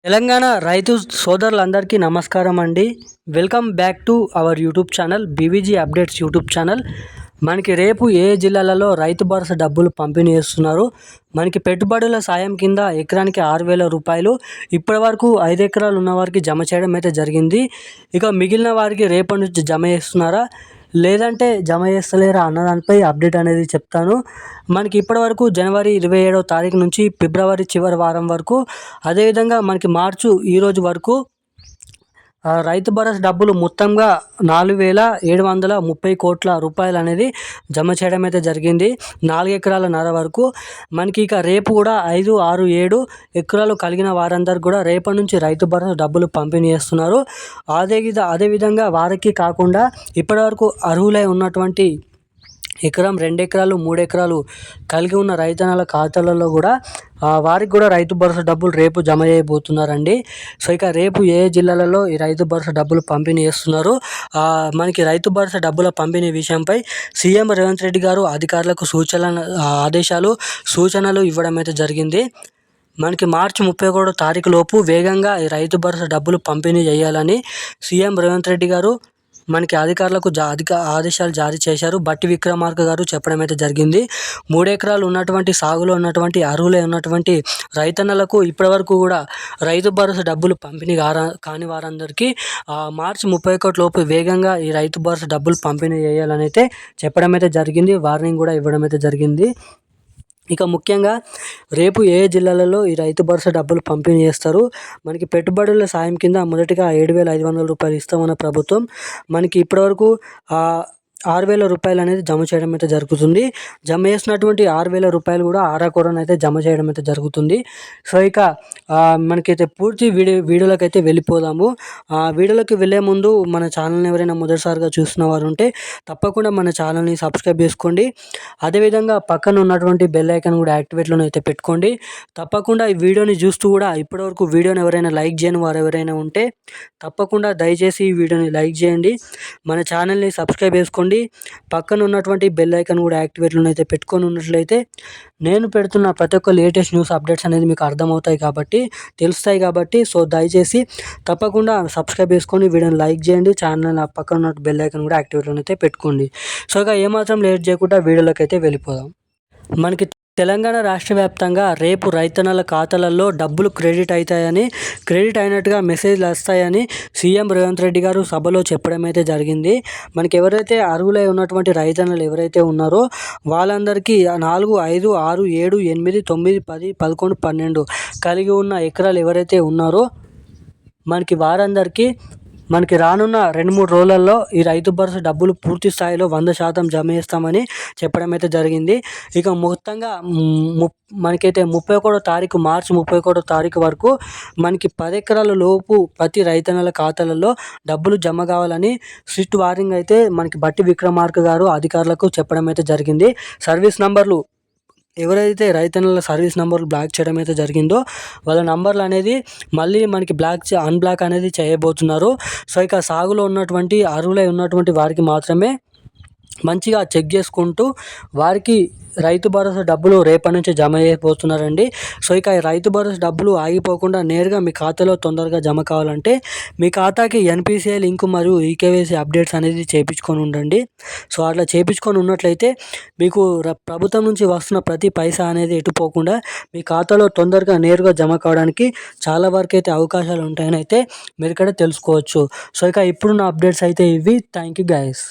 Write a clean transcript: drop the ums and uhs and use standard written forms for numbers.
తెలంగాణ రైతు సోదరులందరికీ నమస్కారం అండి. Welcome back to our YouTube channel BVG updates YouTube channel. మనకి రేపు ఏ జల్లాలలో రైతు భరోసా డబ్బులు పంపిణీ చేస్తున్నారు. మనకి పెట్టుబడుల సాయం కింద ఎకరానికి 6,000 రూపాయలు ఇప్పటి వరకు 5 ఎకరాలు ఉన్న వారికి జమ చేయడం అయితే జరిగింది. ఇక మిగిలిన వారికి రేపటి నుంచి జమ చేస్తున్నారా లేదంటే జమ చేస్తలేరా అన్న దానిపై అప్డేట్ అనేది చెప్తాను. మనకి ఇప్పటివరకు జనవరి 27వ తారీఖు నుంచి ఫిబ్రవరి చివరి వారం వరకు, అదేవిధంగా మనకి మార్చి ఈరోజు వరకు రైతు భరోసా డబ్బులు మొత్తంగా 4,730 కోట్ల రూపాయలు అనేది జమ చేయడం అయితే జరిగింది. 4 ఎకరాలన్నర వరకు. మనకి ఇక రేపు కూడా 5, 6, 7 ఎకరాలు కలిగిన వారందరికీ కూడా రేపటి నుంచి రైతు భరోసా డబ్బులు పంపిణీ చేస్తున్నారు. అదేవిధంగా వారికి కాకుండా ఇప్పటివరకు అర్హులై ఉన్నటువంటి ఎకరం, 2 ఎకరాలు, 3 ఎకరాలు కలిగి ఉన్న రైతన్నల ఖాతాలలో కూడా వారికి కూడా రైతు భరోసా డబ్బులు రేపు జమ చేయబోతున్నారండి. సో ఇక రేపు ఏ జిల్లాలలో ఈ రైతు భరోసా డబ్బులు పంపిణీ చేస్తున్నారు, మనకి రైతు భరోసా డబ్బుల పంపిణీ విషయంపై సీఎం రేవంత్ రెడ్డి గారు అధికారులకు సూచనలు ఇవ్వడం అయితే జరిగింది. మనకి మార్చి 31వ తారీఖు లోపు వేగంగా ఈ రైతు భరోసా డబ్బులు పంపిణీ చేయాలని సీఎం రేవంత్ రెడ్డి గారు మనకి అధికారులకు ఆదేశాలు జారీ చేశారు. బట్టి విక్రమార్క గారు చెప్పడం అయితే జరిగింది. 3 ఎకరాలు ఉన్నటువంటి సాగులో ఉన్నటువంటి అర్హులై ఉన్నటువంటి రైతన్నలకు ఇప్పటివరకు కూడా రైతు భరోసా డబ్బులు పంపిణీ కాని వారందరికీ మార్చి 31 లోపు వేగంగా ఈ రైతు భరోసా డబ్బులు పంపిణీ చేయాలని అయితే చెప్పడం అయితే జరిగింది. వార్నింగ్ కూడా ఇవ్వడం అయితే జరిగింది. ఇక ముఖ్యంగా రేపు ఏ జిల్లాలలో ఈ రైతు భరోసా డబ్బులు పంపిణీ చేస్తారు, మనకి పెట్టుబడుల సాయం కింద మొదటిగా 7,500 రూపాయలు ఇస్తామన్న ప్రభుత్వం మనకి ఇప్పటివరకు 6,000 రూపాయలు అనేది జమ చేయడం అయితే జరుగుతుంది. జమ చేసినటువంటి 6,000 రూపాయలు కూడా ఆరాకొరను అయితే జమ చేయడం అయితే జరుగుతుంది. సో ఇక మనకైతే పూర్తి వీడియోలోకి అయితే వెళ్ళిపోదాము. వీడియోలోకి వెళ్ళే ముందు మన ఛానల్ని ఎవరైనా మొదటిసారిగా చూస్తున్న వారు ఉంటే తప్పకుండా మన ఛానల్ని సబ్స్క్రైబ్ చేసుకోండి. అదేవిధంగా పక్కన ఉన్నటువంటి బెల్ ఐకాన్ కూడా యాక్టివేట్లోనే అయితే పెట్టుకోండి. తప్పకుండా ఈ వీడియోని చూస్తూ కూడా ఇప్పటివరకు వీడియోని ఎవరైనా లైక్ చేయని వారు ఎవరైనా ఉంటే తప్పకుండా దయచేసి ఈ వీడియోని లైక్ చేయండి. మన ఛానల్ని సబ్స్క్రైబ్ చేసుకోండి. పక్కన ఉన్నటువంటి బెల్ ఐకాన్ కూడా యాక్టివేట్లో అయితే పెట్టుకొని ఉన్నట్లయితే నేను పెడుతున్న ప్రతి ఒక్క లేటెస్ట్ న్యూస్ అప్డేట్స్ అనేది మీకు అర్థమవుతాయి కాబట్టి, తెలుస్తాయి కాబట్టి, సో దయచేసి తప్పకుండా సబ్స్క్రైబ్ చేసుకొని వీడియోని లైక్ చేయండి. ఛానల్ పక్కన ఉన్న బెల్ ఐకాన్ కూడా యాక్టివేట్లో అయితే పెట్టుకోండి. సో ఇక ఏమాత్రం లేట్ చేయకుండా వీడియోలోకి అయితే వెళ్ళిపోదాం. మనకి తెలంగాణ రాష్ట్ర వ్యాప్తంగా రేపు రైతన్నల ఖాతాలలో డబ్బులు క్రెడిట్ అయినట్టుగా మెసేజ్లు వస్తాయని సీఎం రేవంత్ రెడ్డి గారు సభలో చెప్పడం అయితే జరిగింది. మనకి ఎవరైతే అర్హులై ఉన్నటువంటి రైతన్నలు ఎవరైతే ఉన్నారో వాళ్ళందరికీ 4, 5, 6, 7, 8, 9, 10, 11, 12 కలిగి ఉన్న ఎకరాలు ఎవరైతే ఉన్నారో మనకి వారందరికీ మనకి రానున్న 2-3 రోజులలో ఈ రైతు భరోసా డబ్బులు పూర్తి స్థాయిలో 100% జమ చేస్తామని చెప్పడం అయితే జరిగింది. ఇక మొత్తంగా మనకైతే మార్చి 31వ తారీఖు వరకు మనకి 10 ఎకరాల లోపు ప్రతి రైతన్నల ఖాతాలలో డబ్బులు జమ కావాలని స్ట్రిక్ట్ వార్నింగ్ అయితే మనకి బట్టి విక్రమార్క గారు అధికారులకు చెప్పడం అయితే జరిగింది. సర్వీస్ నంబర్లు ఎవరైతే రైతన్నల సర్వీస్ నెంబర్లు బ్లాక్ చేయడం అయితే జరిగిందో వాళ్ళ నంబర్లు అనేది మళ్ళీ మనకి అన్బ్లాక్ అనేది చేయబోతున్నారు. సో ఇక సాగులో ఉన్నటువంటి అర్హులై ఉన్నటువంటి వారికి మాత్రమే మంచిగా చెక్ చేసుకుంటూ వారికి రైతు భరోసా డబ్బులు రేపటి నుంచి జమ చేయబోతున్నారండి. సో ఇక రైతు భరోసా డబ్బులు ఆగిపోకుండా నేరుగా మీ ఖాతాలో తొందరగా జమ కావాలంటే మీ ఖాతాకి ఎన్పిసిఐ లింక్ మరియు ఈకేవైసీ అప్డేట్స్ అనేది చేయించుకొని ఉండండి. సో అట్లా చేయించుకొని ఉన్నట్లయితే మీకు ప్రభుత్వం నుంచి వస్తున్న ప్రతి పైసా అనేది ఎటుపోకుండా మీ ఖాతాలో తొందరగా నేరుగా జమ కావడానికి చాలా వరకు అయితే అవకాశాలు ఉంటాయని అయితే మీరు ఇక్కడ తెలుసుకోవచ్చు. సో ఇక ఇప్పుడున్న అప్డేట్స్ అయితే ఇవి. Thank you guys.